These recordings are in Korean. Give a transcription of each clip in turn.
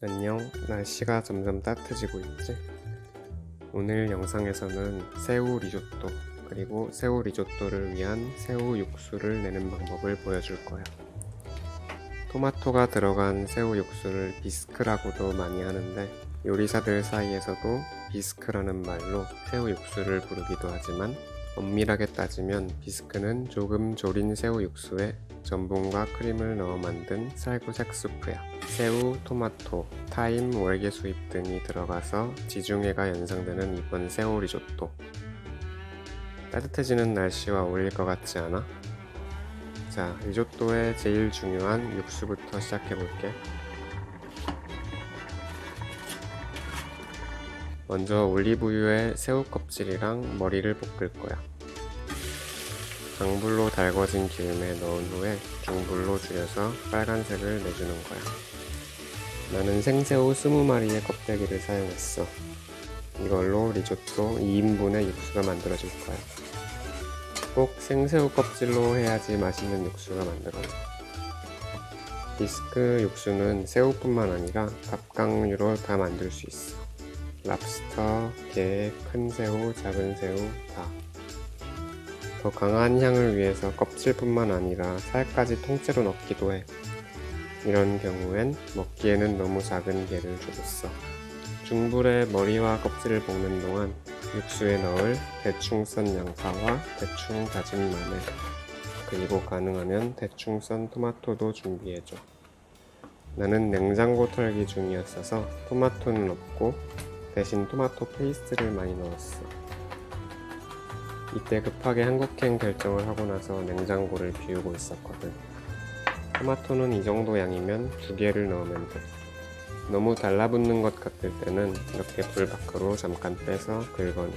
안녕. 날씨가 점점 따뜻해지고 있지? 오늘 영상에서는 새우 리조또, 그리고 새우 리조또를 위한 새우 육수를 내는 방법을 보여줄 거야. 토마토가 들어간 새우 육수를 비스크라고도 많이 하는데, 요리사들 사이에서도 비스크라는 말로 새우 육수를 부르기도 하지만, 엄밀하게 따지면 비스크는 조금 졸인 새우 육수에 전분과 크림을 넣어 만든 살구색 수프야. 새우, 토마토, 타임, 월계수잎 등이 들어가서 지중해가 연상되는 이번 새우 리조또. 따뜻해지는 날씨와 어울릴 것 같지 않아? 자, 리조또의 제일 중요한 육수부터 시작해볼게. 먼저 올리브유에 새우 껍질이랑 머리를 볶을 거야. 강불로 달궈진 기름에 넣은 후에 중불로 줄여서 빨간색을 내주는 거야. 나는 생새우 20마리의 껍데기를 사용했어. 이걸로 리조또 2인분의 육수가 만들어질 거야. 꼭 생새우 껍질로 해야지 맛있는 육수가 만들어져. 비스크 육수는 새우뿐만 아니라 갑각류로 다 만들 수 있어. 랍스터, 게, 큰 새우, 작은 새우 다. 더 강한 향을 위해서 껍질뿐만 아니라 살까지 통째로 넣기도 해. 이런 경우엔 먹기에는 너무 작은 게를 주고 써. 중불에 머리와 껍질을 볶는 동안 육수에 넣을 대충 썬 양파와 대충 다진 마늘, 그리고 가능하면 대충 썬 토마토도 준비해줘. 나는 냉장고 털기 중이었어서 토마토는 없고 대신 토마토 페이스트를 많이 넣었어. 이때 급하게 한국행 결정을 하고 나서 냉장고를 비우고 있었거든. 토마토는 이 정도 양이면 2개를 넣으면 돼. 너무 달라붙는 것 같을 때는 이렇게 불 밖으로 잠깐 빼서 긁어내.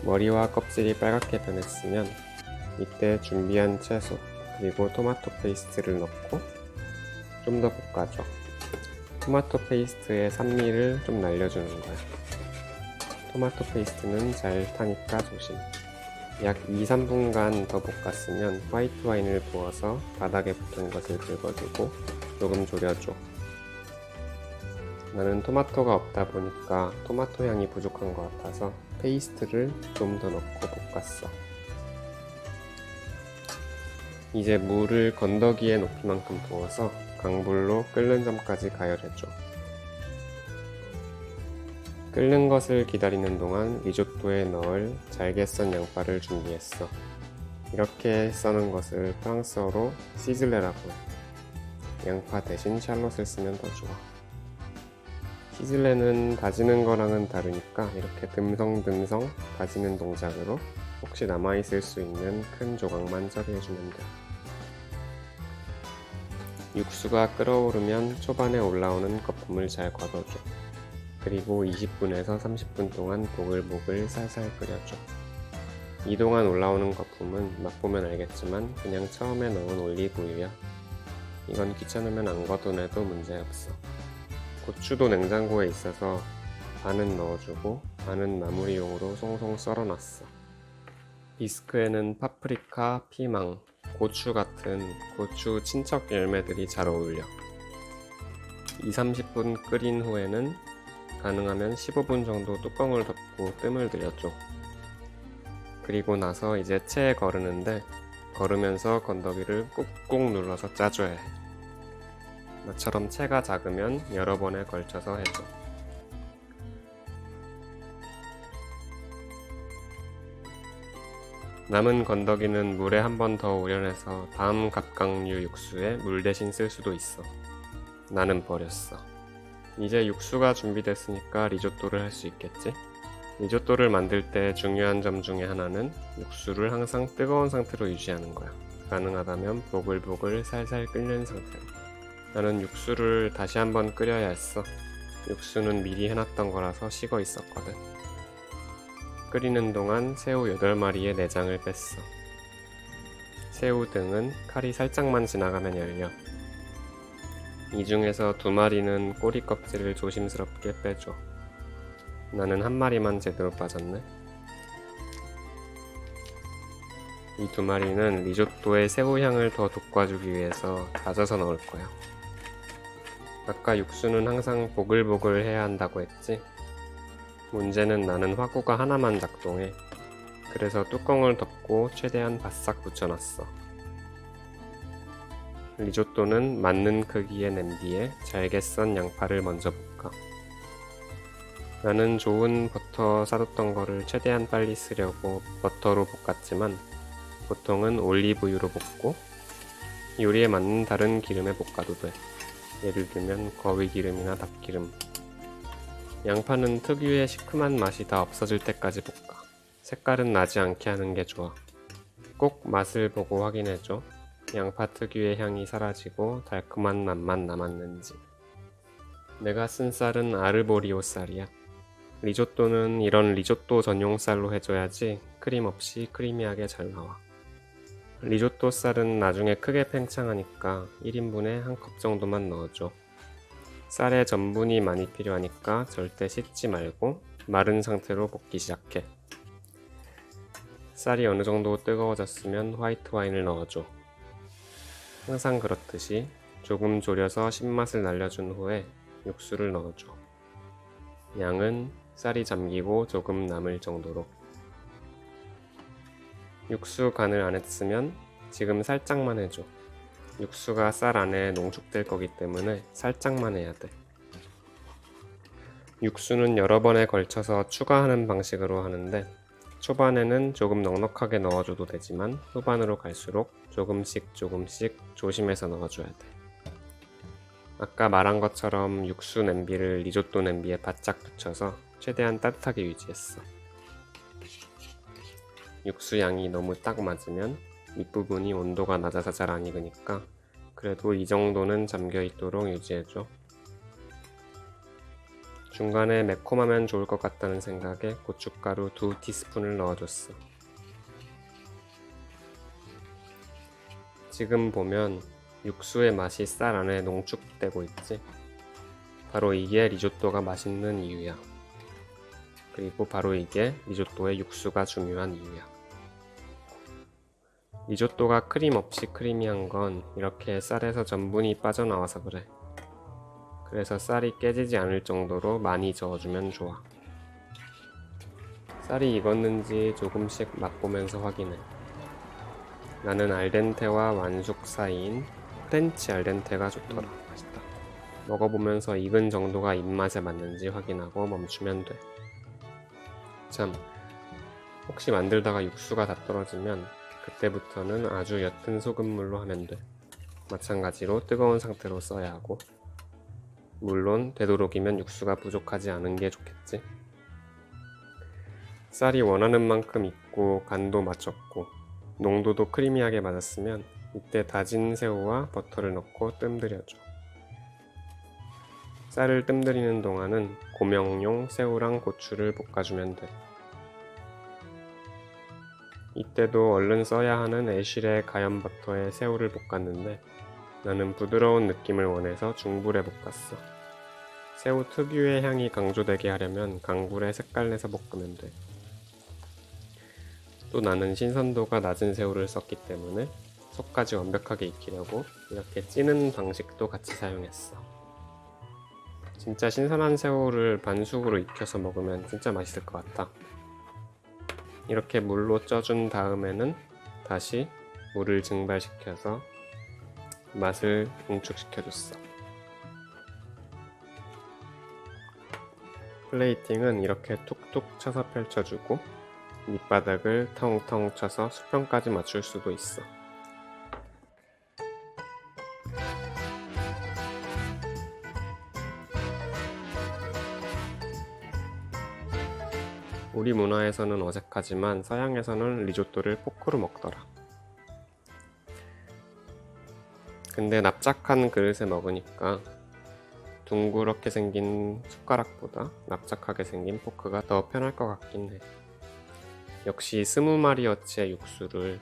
머리와 껍질이 빨갛게 변했으면 이때 준비한 채소 그리고 토마토 페이스트를 넣고 좀 더 볶아줘. 토마토 페이스트에 산미를 좀 날려주는 거야. 토마토 페이스트는 잘 타니까 조심. 약 2-3분간 더 볶았으면 화이트 와인을 부어서 바닥에 붙은 것을 긁어주고 조금 졸여줘. 나는 토마토가 없다 보니까 토마토 향이 부족한 것 같아서 페이스트를 좀 더 넣고 볶았어. 이제 물을 건더기의 높이만큼 부어서 강불로 끓는 점까지 가열해줘. 끓는 것을 기다리는 동안 리조또에 넣을 잘게 썬 양파를 준비했어. 이렇게 써는 것을 프랑스어로 시즐레라고 해. 양파 대신 샬롯을 쓰면 더 좋아. 시즐레는 다지는 거랑은 다르니까 이렇게 듬성듬성 다지는 동작으로 혹시 남아있을 수 있는 큰 조각만 처리해주면 돼. 육수가 끓어오르면 초반에 올라오는 거품을 잘 걷어줘. 그리고 20분에서 30분 동안 보글보글 살살 끓여줘. 이동안 올라오는 거품은 맛보면 알겠지만 그냥 처음에 넣은 올리브유야. 이건 귀찮으면 안 걷어내도 문제없어. 고추도 냉장고에 있어서 반은 넣어주고 반은 마무리용으로 송송 썰어놨어. 비스크에는 파프리카, 피망, 고추 같은 고추 친척 열매들이 잘 어울려. 20-30분 끓인 후에는 가능하면 15분 정도 뚜껑을 덮고 뜸을 들여줘. 그리고 나서 이제 체에 거르는데 거르면서 건더기를 꾹꾹 눌러서 짜줘야 해. 나처럼 체가 작으면 여러 번에 걸쳐서 해줘. 남은 건더기는 물에 한 번 더 우려내서 다음 갑각류 육수에 물 대신 쓸 수도 있어. 나는 버렸어. 이제 육수가 준비됐으니까 리조또를 할 수 있겠지? 리조또를 만들 때 중요한 점 중에 하나는 육수를 항상 뜨거운 상태로 유지하는 거야. 가능하다면 보글보글 살살 끓는 상태로. 나는 육수를 다시 한번 끓여야 했어. 육수는 미리 해놨던 거라서 식어 있었거든. 끓이는 동안 새우 8마리의 내장을 뺐어. 새우 등은 칼이 살짝만 지나가면 열려. 이 중에서 2마리는 꼬리 껍질을 조심스럽게 빼줘. 나는 1마리만 제대로 빠졌네. 이 2마리는 리조또의 새우 향을 더 돋궈주기 위해서 다져서 넣을 거야. 아까 육수는 항상 보글보글 해야 한다고 했지? 문제는 나는 화구가 하나만 작동해. 그래서 뚜껑을 덮고 최대한 바싹 붙여놨어. 리조또는 맞는 크기의 냄비에 잘게 썬 양파를 먼저 볶아. 나는 좋은 버터 사뒀던 거를 최대한 빨리 쓰려고 버터로 볶았지만 보통은 올리브유로 볶고 요리에 맞는 다른 기름에 볶아도 돼. 예를 들면 거위기름이나 닭기름. 양파는 특유의 시큼한 맛이 다 없어질 때까지 볶아. 색깔은 나지 않게 하는 게 좋아. 꼭 맛을 보고 확인해줘. 양파 특유의 향이 사라지고 달콤한 맛만 남았는지. 내가 쓴 쌀은 아르보리오 쌀이야. 리조또는 이런 리조또 전용 쌀로 해줘야지 크림 없이 크리미하게 잘 나와. 리조또 쌀은 나중에 크게 팽창하니까 1인분에 한 컵 정도만 넣어줘. 쌀에 전분이 많이 필요하니까 절대 씻지 말고 마른 상태로 볶기 시작해. 쌀이 어느 정도 뜨거워졌으면 화이트 와인을 넣어줘. 항상 그렇듯이 조금 졸여서 신맛을 날려준 후에 육수를 넣어줘. 양은 쌀이 잠기고 조금 남을 정도로. 육수 간을 안 했으면 지금 살짝만 해줘. 육수가 쌀 안에 농축될 거기 때문에 살짝만 해야 돼. 육수는 여러 번에 걸쳐서 추가하는 방식으로 하는데 초반에는 조금 넉넉하게 넣어줘도 되지만 후반으로 갈수록 조금씩 조심해서 넣어줘야 돼. 아까 말한 것처럼 육수 냄비를 리조또 냄비에 바짝 붙여서 최대한 따뜻하게 유지했어. 육수 양이 너무 딱 맞으면 밑부분이 온도가 낮아서 잘 안 익으니까 그래도 이 정도는 잠겨 있도록 유지해줘. 중간에 매콤하면 좋을 것 같다는 생각에 고춧가루 2티스푼을 넣어줬어. 지금 보면 육수의 맛이 쌀 안에 농축되고 있지? 바로 이게 리조또가 맛있는 이유야. 그리고 바로 이게 리조또의 육수가 중요한 이유야. 리조또가 크림 없이 크리미한 건 이렇게 쌀에서 전분이 빠져나와서 그래. 그래서 쌀이 깨지지 않을 정도로 많이 저어주면 좋아. 쌀이 익었는지 조금씩 맛보면서 확인해. 나는 알덴테와 완숙 사이인 프렌치 알덴테가 좋더라. 맛있다. 먹어보면서 익은 정도가 입맛에 맞는지 확인하고 멈추면 돼. 참, 혹시 만들다가 육수가 다 떨어지면 그때부터는 아주 옅은 소금물로 하면 돼. 마찬가지로 뜨거운 상태로 써야 하고, 물론 되도록이면 육수가 부족하지 않은 게 좋겠지. 쌀이 원하는 만큼 익고 간도 맞췄고 농도도 크리미하게 맞았으면 이때 다진 새우와 버터를 넣고 뜸들여줘. 쌀을 뜸들이는 동안은 고명용 새우랑 고추를 볶아주면 돼. 이때도 얼른 써야 하는 애쉬레 가염 버터에 새우를 볶았는데 나는 부드러운 느낌을 원해서 중불에 볶았어. 새우 특유의 향이 강조되게 하려면 강불에 색깔 내서 볶으면 돼. 또 나는 신선도가 낮은 새우를 썼기 때문에 속까지 완벽하게 익히려고 이렇게 찌는 방식도 같이 사용했어. 진짜 신선한 새우를 반숙으로 익혀서 먹으면 진짜 맛있을 것 같아. 이렇게 물로 쪄준 다음에는 다시 물을 증발시켜서 맛을 응축시켜줬어. 플레이팅은 이렇게 툭툭 쳐서 펼쳐주고 밑바닥을 텅텅 쳐서 수평까지 맞출 수도 있어. 우리 문화에서는 어색하지만 서양에서는 리조또를 포크로 먹더라. 근데 납작한 그릇에 먹으니까 둥그렇게 생긴 숟가락보다 납작하게 생긴 포크가 더 편할 것 같긴 해. 역시 20마리어치의 육수를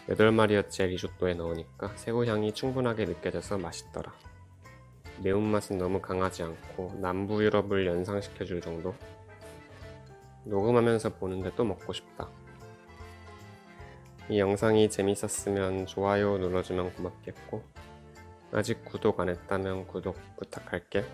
8마리어치의 리조또에 넣으니까 새우향이 충분하게 느껴져서 맛있더라. 매운맛은 너무 강하지 않고 남부 유럽을 연상시켜줄 정도? 녹음하면서 보는데 또 먹고 싶다. 이 영상이 재밌었으면 좋아요 눌러주면 고맙겠고 아직 구독 안 했다면 구독 부탁할게.